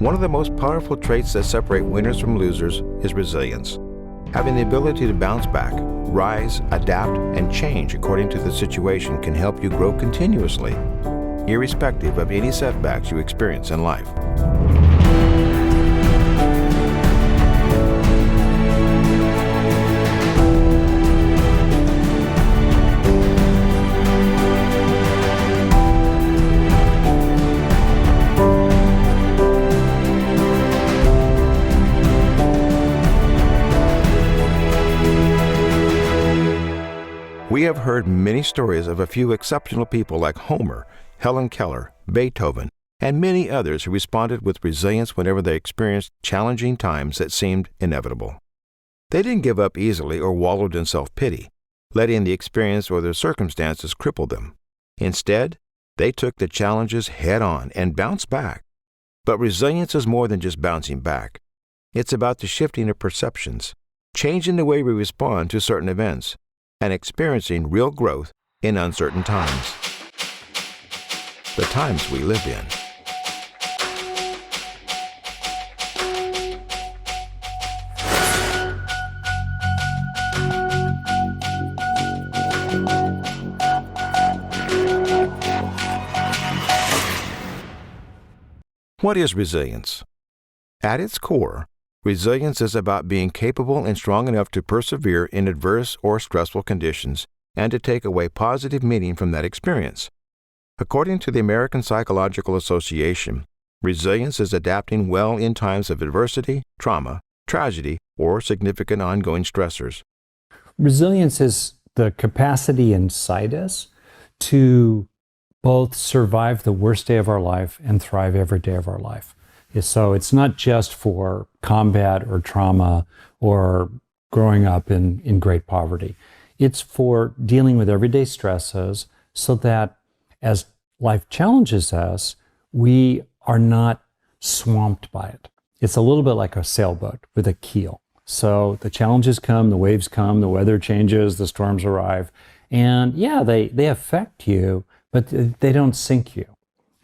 One of the most powerful traits that separate winners from losers is resilience. Having the ability to bounce back, rise, adapt, and change according to the situation can help you grow continuously, irrespective of any setbacks you experience in life. We have heard many stories of a few exceptional people like Homer, Helen Keller, Beethoven, and many others who responded with resilience whenever they experienced challenging times that seemed inevitable. They didn't give up easily or wallowed in self-pity, letting the experience or their circumstances cripple them. Instead, they took the challenges head-on and bounced back. But resilience is more than just bouncing back. It's about the shifting of perceptions, changing the way we respond to certain events, and experiencing real growth in uncertain times. The times we live in. What is resilience? At its core, resilience is about being capable and strong enough to persevere in adverse or stressful conditions and to take away positive meaning from that experience. According to the American Psychological Association, resilience is adapting well in times of adversity, trauma, tragedy, or significant ongoing stressors. Resilience is the capacity inside us to both survive the worst day of our life and thrive every day of our life. So it's not just for combat or trauma or growing up in great poverty. It's for dealing with everyday stresses so that as life challenges us, we are not swamped by it. It's a little bit like a sailboat with a keel. So the challenges come, the waves come, the weather changes, the storms arrive, and yeah, they affect you, but they don't sink you.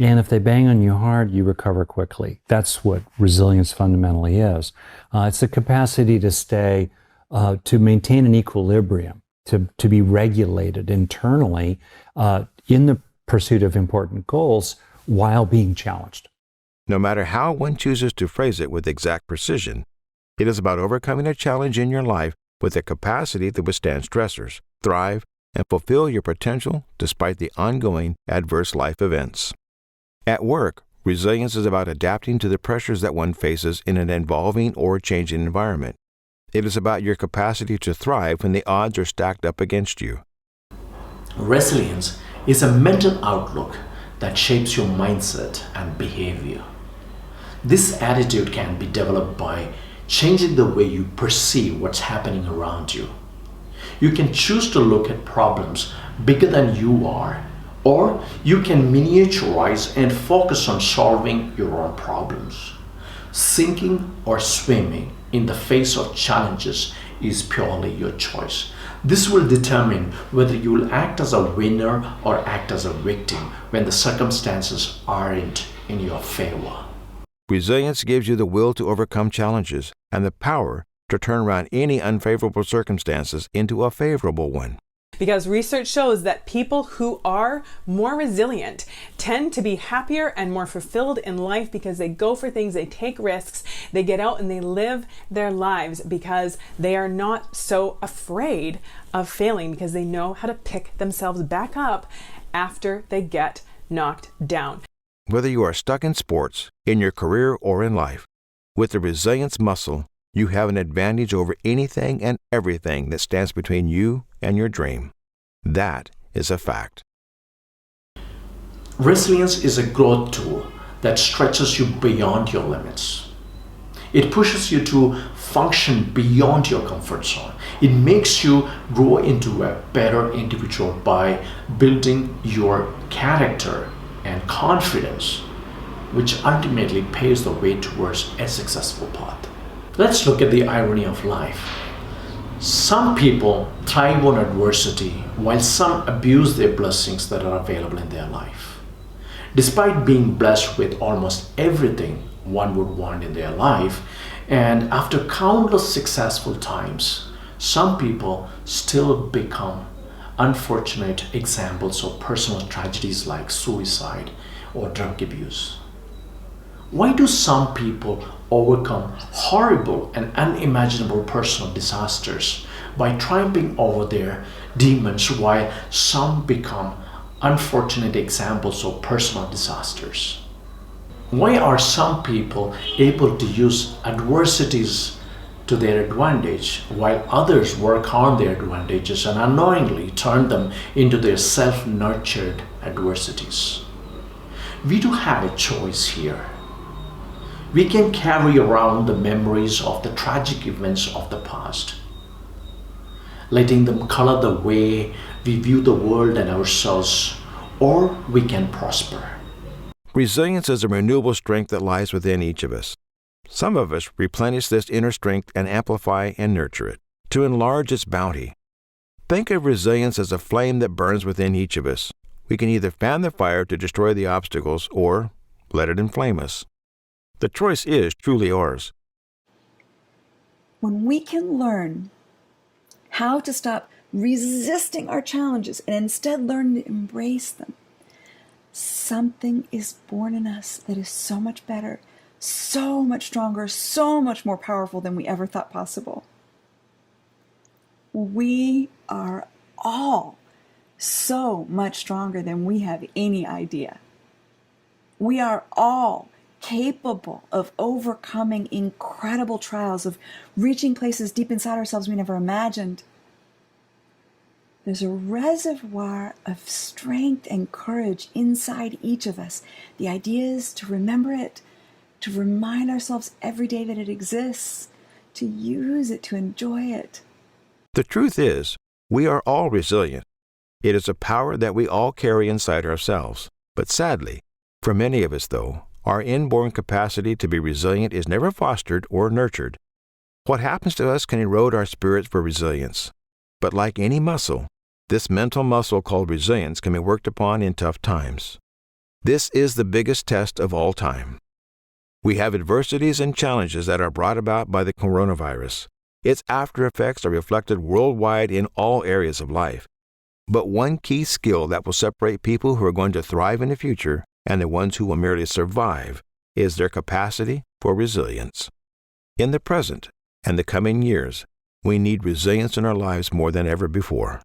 And if they bang on you hard, you recover quickly. That's what resilience fundamentally is. It's the capacity to stay, to maintain an equilibrium, to be regulated internally in the pursuit of important goals while being challenged. No matter how one chooses to phrase it with exact precision, it is about overcoming a challenge in your life with the capacity to withstand stressors, thrive, and fulfill your potential despite the ongoing adverse life events. At work, resilience is about adapting to the pressures that one faces in an evolving or changing environment. It is about your capacity to thrive when the odds are stacked up against you. Resilience is a mental outlook that shapes your mindset and behavior. This attitude can be developed by changing the way you perceive what's happening around you. You can choose to look at problems bigger than you are, or you can miniaturize and focus on solving your own problems. Sinking or swimming in the face of challenges is purely your choice. This will determine whether you will act as a winner or act as a victim when the circumstances aren't in your favor. Resilience gives you the will to overcome challenges and the power to turn around any unfavorable circumstances into a favorable one. Because research shows that people who are more resilient tend to be happier and more fulfilled in life because they go for things, they take risks, they get out and they live their lives because they are not so afraid of failing, because they know how to pick themselves back up after they get knocked down. Whether you are stuck in sports, in your career, or in life, with the resilience muscle, you have an advantage over anything and everything that stands between you and your dream. That is a fact. Resilience is a growth tool that stretches you beyond your limits. It pushes you to function beyond your comfort zone. It makes you grow into a better individual by building your character and confidence, which ultimately paves the way towards a successful path. Let's look at the irony of life. Some people thrive on adversity while some abuse their blessings that are available in their life. Despite being blessed with almost everything one would want in their life. And after countless successful times, some people still become unfortunate examples of personal tragedies like suicide or drug abuse. Why do some people overcome horrible and unimaginable personal disasters by triumphing over their demons, while some become unfortunate examples of personal disasters? Why are some people able to use adversities to their advantage, while others work on their advantages and unknowingly turn them into their self-nurtured adversities? We do have a choice here. We can carry around the memories of the tragic events of the past, letting them color the way we view the world and ourselves, or we can prosper. Resilience is a renewable strength that lies within each of us. Some of us replenish this inner strength and amplify and nurture it to enlarge its bounty. Think of resilience as a flame that burns within each of us. We can either fan the fire to destroy the obstacles or let it inflame us. The choice is truly ours. When we can learn how to stop resisting our challenges and instead learn to embrace them, something is born in us that is so much better, so much stronger, so much more powerful than we ever thought possible. We are all so much stronger than we have any idea. We are all capable of overcoming incredible trials, of reaching places deep inside ourselves we never imagined. There's a reservoir of strength and courage inside each of us. The idea is to remember it, to remind ourselves every day that it exists, to use it, to enjoy it. The truth is, we are all resilient. It is a power that we all carry inside ourselves. But sadly, for many of us though, our inborn capacity to be resilient is never fostered or nurtured. What happens to us can erode our spirits for resilience. But like any muscle, this mental muscle called resilience can be worked upon in tough times. This is the biggest test of all time. We have adversities and challenges that are brought about by the coronavirus. Its after effects are reflected worldwide in all areas of life. But one key skill that will separate people who are going to thrive in the future and the ones who will merely survive is their capacity for resilience. In the present and the coming years, we need resilience in our lives more than ever before.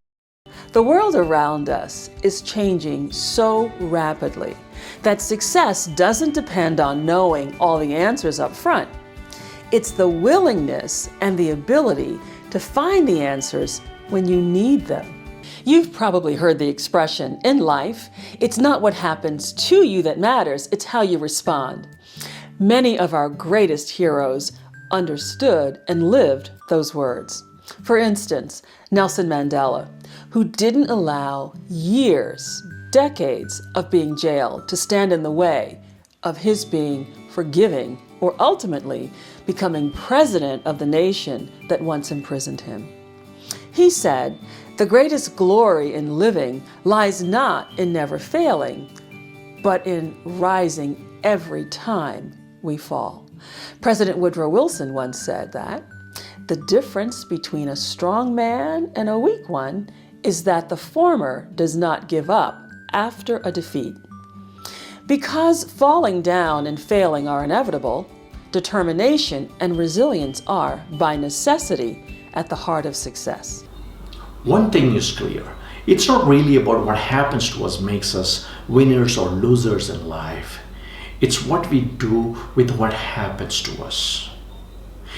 The world around us is changing so rapidly that success doesn't depend on knowing all the answers up front. It's the willingness and the ability to find the answers when you need them. You've probably heard the expression, in life, it's not what happens to you that matters, it's how you respond. Many of our greatest heroes understood and lived those words. For instance, Nelson Mandela, who didn't allow years, decades of being jailed to stand in the way of his being forgiving or ultimately becoming president of the nation that once imprisoned him. He said, "The greatest glory in living lies not in never failing, but in rising every time we fall." President Woodrow Wilson once said that the difference between a strong man and a weak one is that the former does not give up after a defeat. Because falling down and failing are inevitable, determination and resilience are, by necessity, at the heart of success. One thing is clear. It's not really about what happens to us makes us winners or losers in life. It's what we do with what happens to us.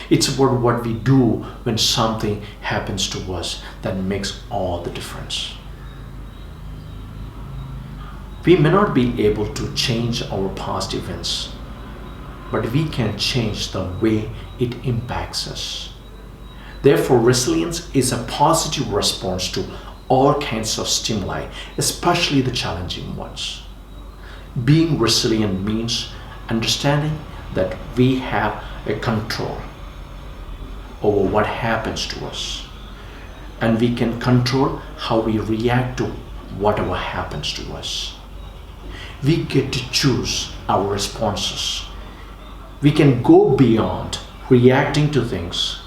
It's about what we do when something happens to us that makes all the difference. We may not be able to change our past events, but we can change the way it impacts us. Therefore, resilience is a positive response to all kinds of stimuli, especially the challenging ones. Being resilient means understanding that we have a control over what happens to us, and we can control how we react to whatever happens to us. We get to choose our responses. We can go beyond reacting to things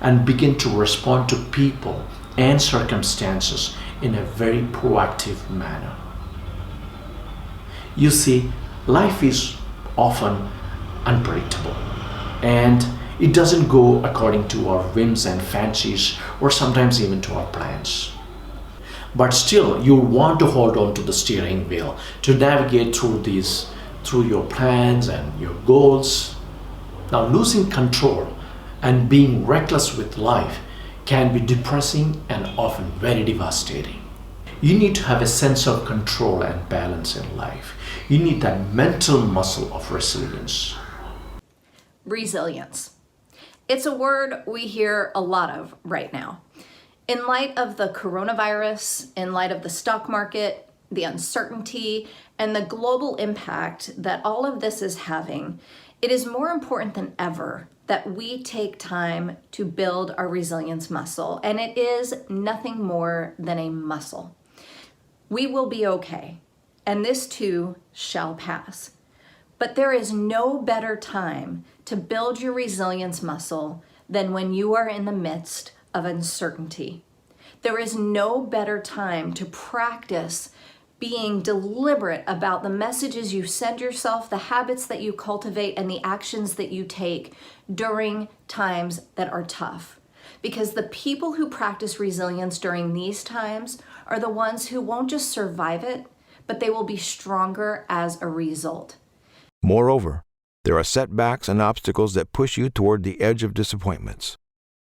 and begin to respond to people and circumstances in a very proactive manner. You see, life is often unpredictable and it doesn't go according to our whims and fancies or sometimes even to our plans. But still, you want to hold on to the steering wheel to navigate through your plans and your goals. Now, losing control and being reckless with life can be depressing and often very devastating. You need to have a sense of control and balance in life. You need that mental muscle of resilience. Resilience. It's a word we hear a lot of right now. In light of the coronavirus, in light of the stock market, the uncertainty, and the global impact that all of this is having, it is more important than ever that we take time to build our resilience muscle, and it is nothing more than a muscle. We will be okay, and this too shall pass. But there is no better time to build your resilience muscle than when you are in the midst of uncertainty. There is no better time to practice being deliberate about the messages you send yourself, the habits that you cultivate, and the actions that you take during times that are tough. Because the people who practice resilience during these times are the ones who won't just survive it, but they will be stronger as a result. Moreover, there are setbacks and obstacles that push you toward the edge of disappointments.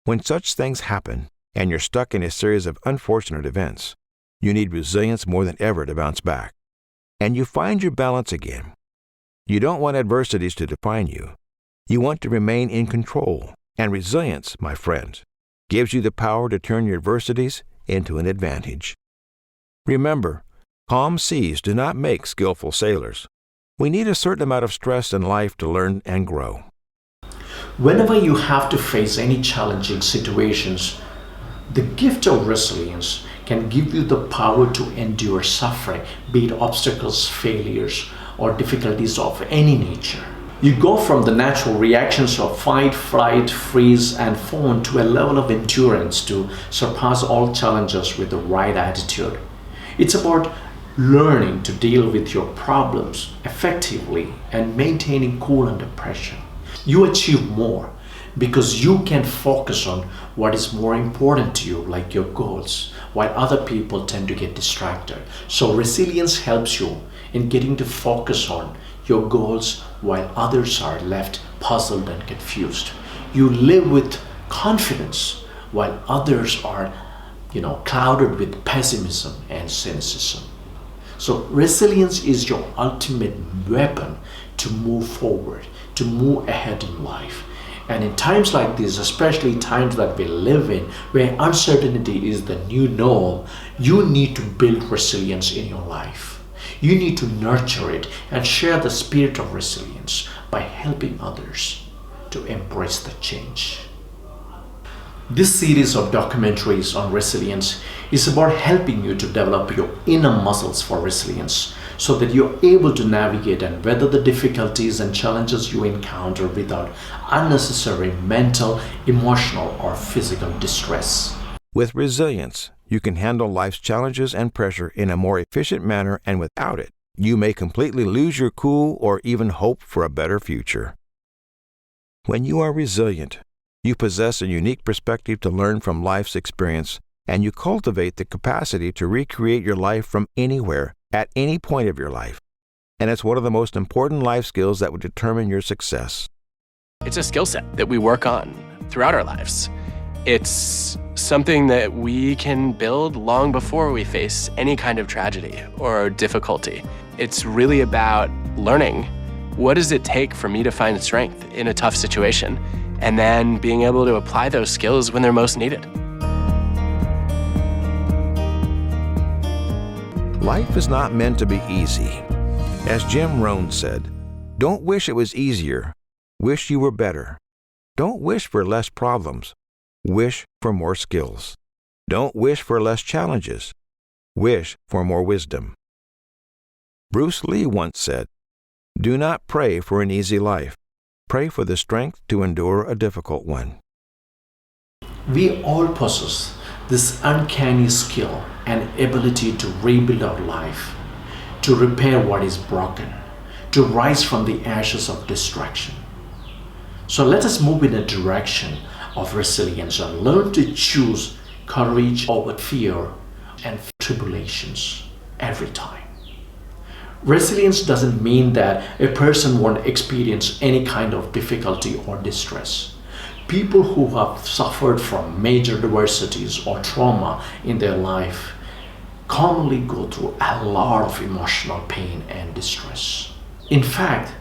When such things happen, and you're stuck in a series of unfortunate events, you need resilience more than ever to bounce back. And you find your balance again. You don't want adversities to define you. You want to remain in control. And resilience, my friend, gives you the power to turn your adversities into an advantage. Remember, calm seas do not make skillful sailors. We need a certain amount of stress in life to learn and grow. Whenever you have to face any challenging situations, the gift of resilience can give you the power to endure suffering, be it obstacles, failures, or difficulties of any nature. You go from the natural reactions of fight, flight, freeze, and fawn to a level of endurance to surpass all challenges with the right attitude. It's about learning to deal with your problems effectively and maintaining cool under pressure. You achieve more because you can focus on what is more important to you, like your goals, while other people tend to get distracted. So resilience helps you in getting to focus on your goals while others are left puzzled and confused. You live with confidence while others are, clouded with pessimism and cynicism. So resilience is your ultimate weapon to move forward, to move ahead in life. And in times like this, especially times that we live in, where uncertainty is the new norm, you need to build resilience in your life. You need to nurture it and share the spirit of resilience by helping others to embrace the change. This series of documentaries on resilience is about helping you to develop your inner muscles for resilience so that you're able to navigate and weather the difficulties and challenges you encounter without unnecessary mental, emotional, or physical distress. With resilience, you can handle life's challenges and pressure in a more efficient manner, and without it, you may completely lose your cool or even hope for a better future. When you are resilient, you possess a unique perspective to learn from life's experience, and you cultivate the capacity to recreate your life from anywhere, at any point of your life. And it's one of the most important life skills that would determine your success. It's a skill set that we work on throughout our lives. It's something that we can build long before we face any kind of tragedy or difficulty. It's really about learning what does it take for me to find strength in a tough situation, and then being able to apply those skills when they're most needed. Life is not meant to be easy. As Jim Rohn said, don't wish it was easier, wish you were better. Don't wish for less problems, wish for more skills. Don't wish for less challenges, wish for more wisdom. Bruce Lee once said, do not pray for an easy life, Pray for the strength to endure a difficult one. We all possess this uncanny skill and ability to rebuild our life, to repair what is broken, to rise from the ashes of destruction. So let us move in a direction of resilience and learn to choose courage over fear and tribulations every time. Resilience doesn't mean that a person won't experience any kind of difficulty or distress. People who have suffered from major adversities or trauma in their life commonly go through a lot of emotional pain and distress. In fact,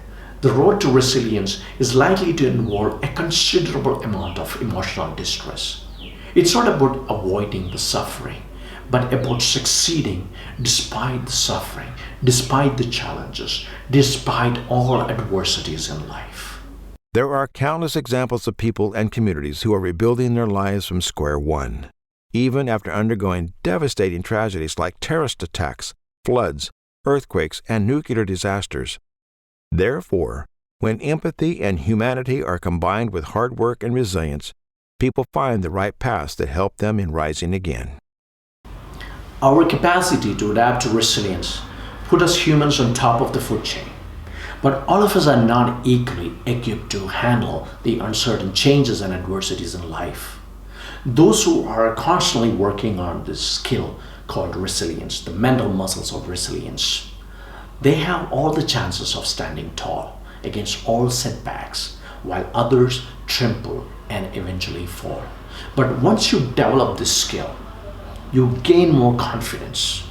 the road to resilience is likely to involve a considerable amount of emotional distress. It's not about avoiding the suffering, but about succeeding despite the suffering, despite the challenges, despite all adversities in life. There are countless examples of people and communities who are rebuilding their lives from square one, even after undergoing devastating tragedies like terrorist attacks, floods, earthquakes, and nuclear disasters. Therefore, when empathy and humanity are combined with hard work and resilience, people find the right paths that help them in rising again. Our capacity to adapt to resilience put us humans on top of the food chain. But all of us are not equally equipped to handle the uncertain changes and adversities in life. Those who are constantly working on this skill called resilience, the mental muscles of resilience, they have all the chances of standing tall against all setbacks, while others tremble and eventually fall. But once you develop this skill, you gain more confidence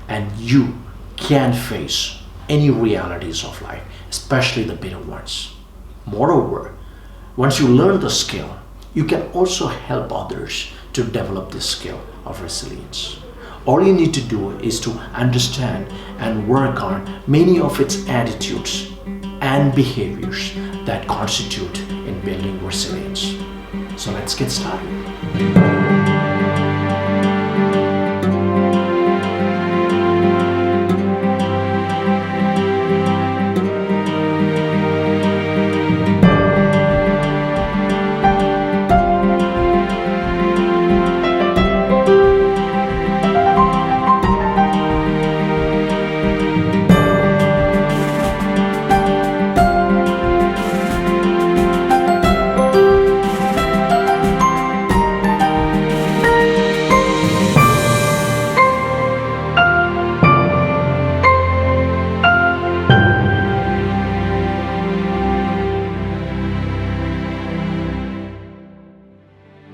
and you can face any realities of life, especially the bitter ones. Moreover, once you learn the skill, you can also help others to develop this skill of resilience. All you need to do is to understand and work on many of its attitudes and behaviors that constitute in building resilience. So let's get started.